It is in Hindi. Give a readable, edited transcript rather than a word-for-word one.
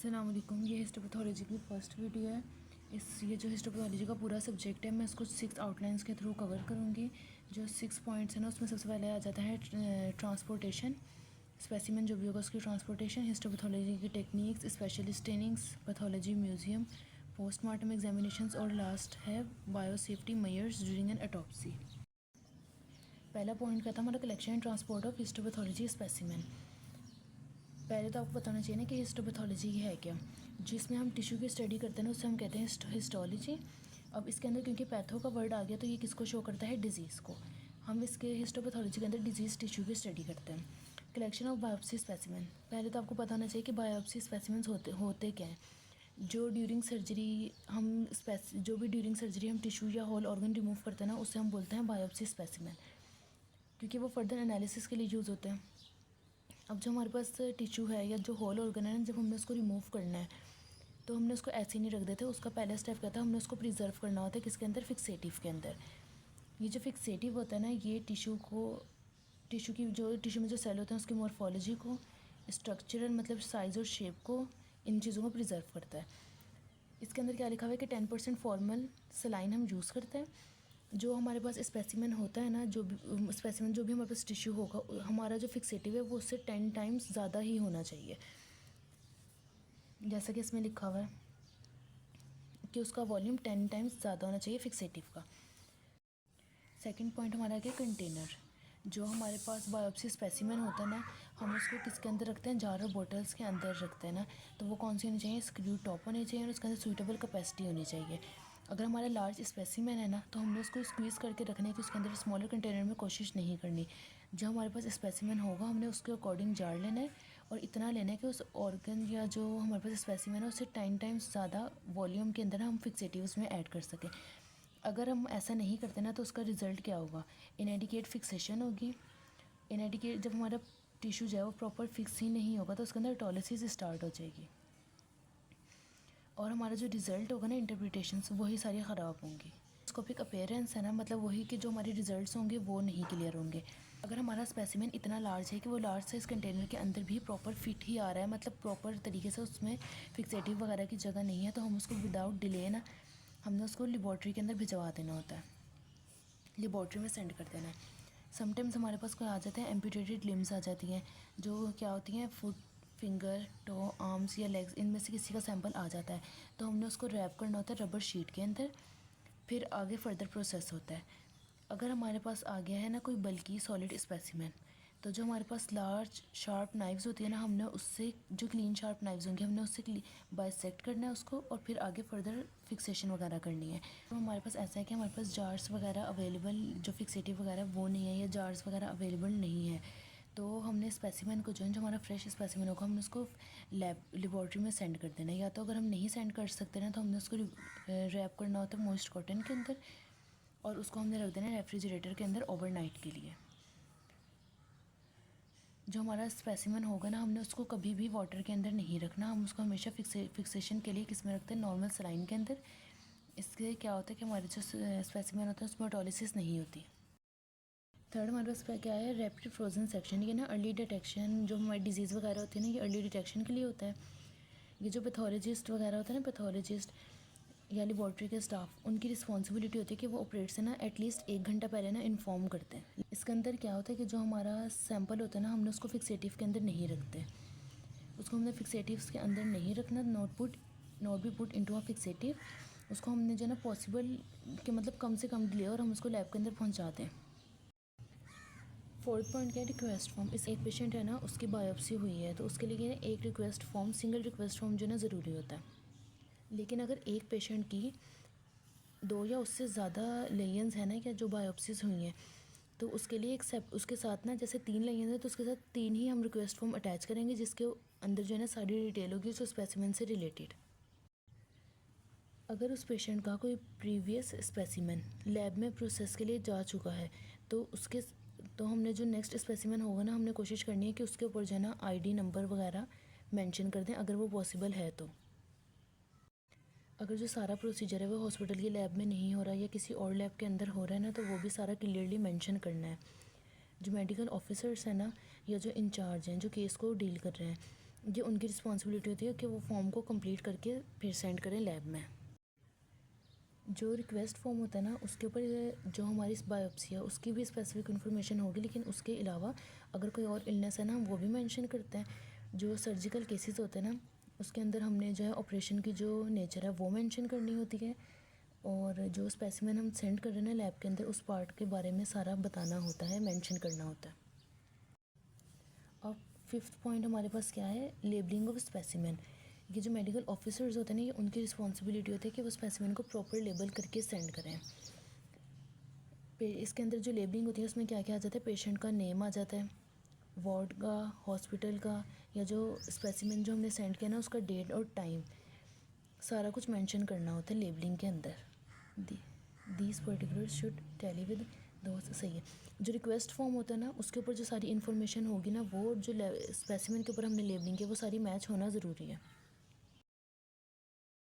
अस्सलाम वालेकुम। ये हिस्टोपैथोलॉजी की फ़र्स्ट वीडियो है। ये जो हिस्टोपैथोलॉजी का पूरा सब्जेक्ट है, मैं इसको 6 आउटलाइंस के थ्रू कवर करूँगी। जो 6 पॉइंट्स हैं ना, उसमें सबसे पहले आ जाता है ट्रांसपोर्टेशन, स्पेसिमेन जो भी होगा उसकी ट्रांसपोर्टेशन, हिस्टोपैथोलॉजी की techniques, specialist trainings, pathology museum, postmortem examinations और लास्ट है biosafety measures during an autopsy. पहला पॉइंट क्या था हमारा, collection and transport of histopathology specimen. पहले तो आपको बताना चाहिए ना कि हिस्टोपैथोलॉजी है क्या। जिसमें हम टिश्यू की स्टडी करते हैं ना, उससे हम कहते हैं हिस्टोलॉजी। अब इसके अंदर क्योंकि पैथो का वर्ड आ गया तो ये किसको शो करता है, डिजीज़ को। हम इसके हिस्टोपैथोलॉजी के अंदर डिजीज़ टिश्यू की स्टडी करते हैं। कलेक्शन ऑफ बायोप्सी स्पेसिमेन, पहले तो आपको पता होना चाहिए कि बायोप्सी स्पेसिमेंस होते क्या हैं। जो ड्यूरिंग सर्जरी जो भी ड्यूरिंग सर्जरी हम टिश्यू या होल ऑर्गन रिमूव करते हैं ना, उससे हम बोलते हैं बायोप्सी स्पेसिमेन, क्योंकि वो फर्दर एनालिसिस के लिए यूज़ होते हैं। अब जो हमारे पास टिश्यू है या जो होल ऑर्गन है ना, जब हमने उसको रिमूव करना है तो हमने उसको ऐसे ही नहीं रख देते। उसका पहला स्टेप क्या था, हमने उसको प्रिजर्व करना होता है किसके अंदर, फिक्सेटिव के अंदर। ये जो फिक्सेटिव होता है ना, ये टिश्यू में जो सेल होते हैं उसकी मॉर्फोलॉजी को, स्ट्रक्चरल मतलब साइज़ और शेप को, इन चीज़ों को प्रिजर्व करता है। इसके अंदर क्या लिखा हुआ है कि 10% फॉर्मल सलाइन हम यूज़ करते हैं। जो हमारे पास स्पेसिमेन होता है ना, जो भी हमारे पास टिश्यू होगा, हमारा जो फिक्सेटिव है वो उससे 10 टाइम्स ज़्यादा ही होना चाहिए। जैसा कि इसमें लिखा हुआ है कि उसका वॉल्यूम 10 टाइम्स ज़्यादा होना चाहिए फिक्सेटिव का। सेकंड पॉइंट हमारा है कि कंटेनर। जो हमारे पास बायोप्सी स्पेसिमेन होता है ना, हम उसको किसके अंदर रखते हैं, जार और बॉटल्स के अंदर रखते हैं ना। तो वो कौन सी होनी चाहिए, स्क्रू टॉप होनी चाहिए और उसके अंदर सूटेबल कैपेसिटी होनी चाहिए। अगर हमारा लार्ज स्पेसिमेन है ना, तो हमने उसको स्क्वीज़ करके रखने की उसके अंदर स्मॉलर कंटेनर में कोशिश नहीं करनी। जब हमारे पास स्पेसिमेन होगा हमने उसके अकॉर्डिंग जार लेना है और इतना लेना है कि उस ऑर्गन या जो हमारे पास स्पेसिमेन है उससे 10 टाइम्स ज़्यादा वॉल्यूम के अंदर हम फिक्सेटिव उसमें ऐड कर सकें। अगर हम ऐसा नहीं करते ना, तो उसका रिज़ल्ट क्या होगा, इनएडिकेट फिक्सेशन होगी। इनएडिकेट जब हमारा टिश्यू जो है वो प्रॉपर फिक्स ही नहीं होगा तो उसके अंदर ऑटोलिसिस स्टार्ट हो जाएगी और हमारा जो रिज़ल्ट होगा ना, इंटरप्रिटेशंस वही सारी ख़राब होंगी। स्कोपिक अपीयरेंस है ना, मतलब वही कि जो हमारे रिजल्ट्स होंगे वो नहीं क्लियर होंगे। अगर हमारा स्पेसिमेन इतना लार्ज है कि वो लार्ज साइज कंटेनर के अंदर भी प्रॉपर फिट ही आ रहा है, मतलब प्रॉपर तरीके से उसमें फिक्सेटिव वगैरह की जगह नहीं है, तो हम उसको विदाउट डिले ना हमने उसको लेबॉर्ट्री के अंदर भिजवा देना होता है, लेबॉर्ट्री में सेंड कर देना है। समटाइम्स हमारे पास कोई आ जाते हैं एम्पूटेटेड लिम्स आ जाती हैं, जो क्या होती हैं, फुट, फिंगर, टो, आर्म्स या लेग्स, इनमें से किसी का सैंपल आ जाता है। तो हमने उसको रैप करना होता है रबर शीट के अंदर, फिर आगे फर्दर प्रोसेस होता है। अगर हमारे पास आ गया है ना कोई बल्कि सॉलिड स्पेसिमेन, तो जो हमारे पास लार्ज शार्प नाइफ्स होती है ना, हमने उससे जो क्लीन शार्प नाइफ्स होंगी हमने उससे बाइसेक्ट करना है उसको और फिर आगे फर्दर फिक्सेशन वगैरह करनी है। तो हमारे पास ऐसा है कि हमारे पास जार्स वगैरह अवेलेबल, जो फिक्सेटिव वगैरह वो नहीं है या जार्स वगैरह अवेलेबल नहीं है, तो हमने स्पेसिमेन को जो हमारा फ्रेश स्पेसिमेन होगा हमने उसको लेबॉर्ट्री में सेंड कर देना है। या तो अगर हम नहीं सेंड कर सकते ना, तो हमने उसको रैप करना होता है मॉइस्ट कॉटन के अंदर और उसको हमने रख देना है रेफ्रिजरेटर के अंदर ओवरनाइट के लिए। जो हमारा स्पेसिमेन होगा ना, हमने उसको कभी भी वाटर के अंदर नहीं रखना, हम उसको हमेशा फिक्सेशन के लिए किस में रखते हैं, नॉर्मल सलाइन के अंदर। इससे क्या होता है कि हमारे जो स्पेसिमेन होता है उसमें ऑटोलिसिस नहीं होती। थर्ड हमारे पास क्या है, रैपिड फ्रोजन सेक्शन। ये ना अर्ली डिटेक्शन, जो हमारी डिजीज़ वगैरह होती है ना, ये अर्ली डिटेक्शन के लिए होता है। ये जो पैथोलॉजिस्ट वगैरह होता है ना, पैथोलॉजिस्ट या लेबॉर्ट्री के स्टाफ, उनकी रिस्पॉन्सिबिलिटी होती है कि वो ऑपरेट से ना एटलीस्ट 1 घंटा पहले ना इन्फॉर्म करते हैं। इसके अंदर क्या होता है कि जो हमारा सैंपल होता है ना, हमने उसको फिक्सेटिव के अंदर नहीं रखते, उसको हमने फिक्सेटिव्स के अंदर नहीं रखना, not be put into a fixative. उसको हमने जो है ना पॉसिबल कि मतलब कम से कम डिले और हम उसको लैब के अंदर पहुँचाते हैं। फोर्थ पॉइंट क्या है, रिक्वेस्ट फॉर्म। इस एक पेशेंट है ना, उसकी बायोप्सी हुई है तो उसके लिए एक request form, single request form जो है ना ज़रूरी होता है। लेकिन अगर एक पेशेंट की 2 या उससे ज़्यादा लेयंस है ना, क्या जो बायोप्सीज हुई हैं, तो उसके लिए उसके साथ ना जैसे 3 लेयंस है तो उसके साथ 3 ही हम रिक्वेस्ट फॉर्म अटैच करेंगे, जिसके अंदर जो है ना सारी डिटेल होगी उस स्पेसिमेन से रिलेटेड। अगर उस पेशेंट का कोई प्रीवियस स्पेसिमेन लैब में प्रोसेस के लिए जा चुका है तो हमने जो नेक्स्ट स्पेसिमेन होगा ना, हमने कोशिश करनी है कि उसके ऊपर जो है ना आईडी नंबर वगैरह मेंशन कर दें अगर वो पॉसिबल है तो। अगर जो सारा प्रोसीजर है वो हॉस्पिटल की लैब में नहीं हो रहा है या किसी और लैब के अंदर हो रहा है ना, तो वो भी सारा क्लियरली मेंशन करना है। जो मेडिकल ऑफिसर्स हैं ना, या जो इंचार्ज हैं जो केस को डील कर रहे हैं, ये उनकी रिस्पॉन्सिबिलिटी होती है कि वो फॉर्म को कंप्लीट करके फिर सेंड करें लैब में। जो रिक्वेस्ट फॉर्म होता है ना, उसके ऊपर जो हमारी बायोप्सी है उसकी भी स्पेसिफिक इन्फॉर्मेशन होगी, लेकिन उसके अलावा अगर कोई और इलनेस है ना, हम वो भी मेंशन करते हैं। जो सर्जिकल केसेस होते हैं ना, उसके अंदर हमने जो है ऑपरेशन की जो नेचर है वो मेंशन करनी होती है, और जो स्पेसिमेन हम सेंड कर रहे हैं ना लैब के अंदर, उस पार्ट के बारे में सारा बताना होता है, मेंशन करना होता है। अब फिफ्थ पॉइंट हमारे पास क्या है, लेबलिंग ऑफ स्पेसिमेन। ये जो मेडिकल ऑफिसर्स होते हैं ना, ये उनकी रिस्पॉन्सिबिलिटी होती है कि वो स्पेसिमेन को प्रॉपर लेबल करके सेंड करें। इसके अंदर जो लेबलिंग होती है उसमें क्या क्या आ जाता है, पेशेंट का नेम आ जाता है, वार्ड का, हॉस्पिटल का, या जो स्पेसिमेन जो हमने सेंड किया ना उसका डेट और टाइम, सारा कुछ मेंशन करना होता है लेबलिंग के अंदर। These particulars should tally with दोस्त, सही है। जो रिक्वेस्ट फॉर्म होता है ना, उसके ऊपर जो सारी इन्फॉर्मेशन होगी ना, वो जो स्पेसिमेन के ऊपर हमने लेबलिंग की वो सारी मैच होना ज़रूरी है।